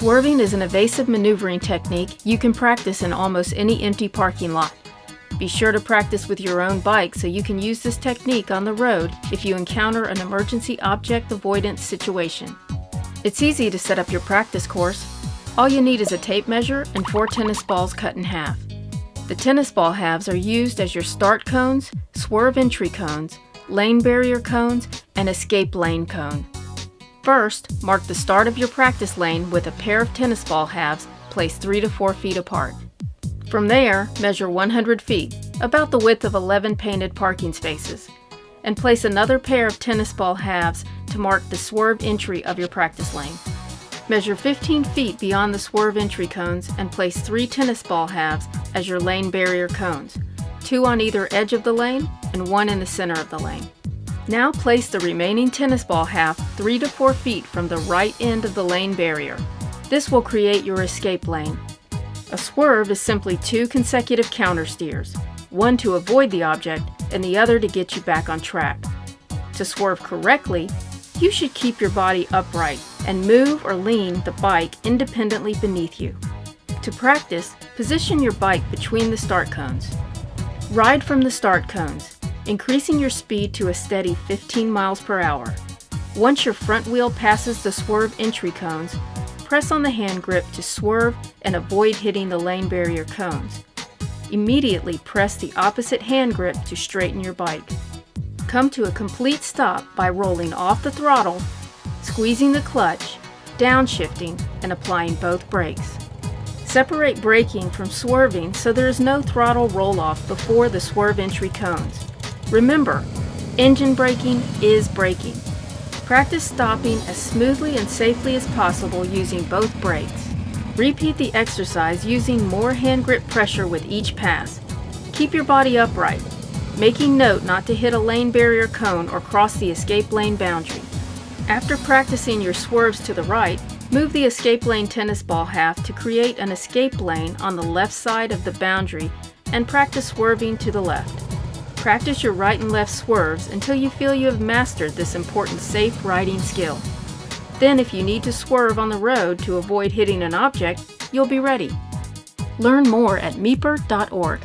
Swerving is an evasive maneuvering technique you can practice in almost any empty parking lot. Be sure to practice with your own bike so you can use this technique on the road if you encounter an emergency object avoidance situation. It's easy to set up your practice course. All you need is a tape measure and 4 tennis balls cut in half. The tennis ball halves are used as your start cones, swerve entry cones, lane barrier cones, and escape lane cone. First, mark the start of your practice lane with a pair of tennis ball halves placed 3 to 4 feet apart. From there, measure 100 feet, about the width of 11 painted parking spaces, and place another pair of tennis ball halves to mark the swerve entry of your practice lane. Measure 15 feet beyond the swerve entry cones and place 3 tennis ball halves as your lane barrier cones, 2 on either edge of the lane and 1 in the center of the lane. Now place the remaining tennis ball half 3 to 4 feet from the right end of the lane barrier. This will create your escape lane. A swerve is simply 2 consecutive counter steers, one to avoid the object and the other to get you back on track. To swerve correctly, you should keep your body upright and move or lean the bike independently beneath you. To practice, position your bike between the start cones. Ride from the start cones, increasing your speed to a steady 15 miles per hour. Once your front wheel passes the swerve entry cones, press on the hand grip to swerve and avoid hitting the lane barrier cones. Immediately press the opposite hand grip to straighten your bike. Come to a complete stop by rolling off the throttle, squeezing the clutch, downshifting, and applying both brakes. Separate braking from swerving so there is no throttle roll-off before the swerve entry cones. Remember, engine braking is braking. Practice stopping as smoothly and safely as possible using both brakes. Repeat the exercise using more hand grip pressure with each pass. Keep your body upright, making note not to hit a lane barrier cone or cross the escape lane boundary. After practicing your swerves to the right, move the escape lane tennis ball half to create an escape lane on the left side of the boundary and practice swerving to the left. Practice your right and left swerves until you feel you have mastered this important safe riding skill. Then if you need to swerve on the road to avoid hitting an object, you'll be ready. Learn more at meeper.org.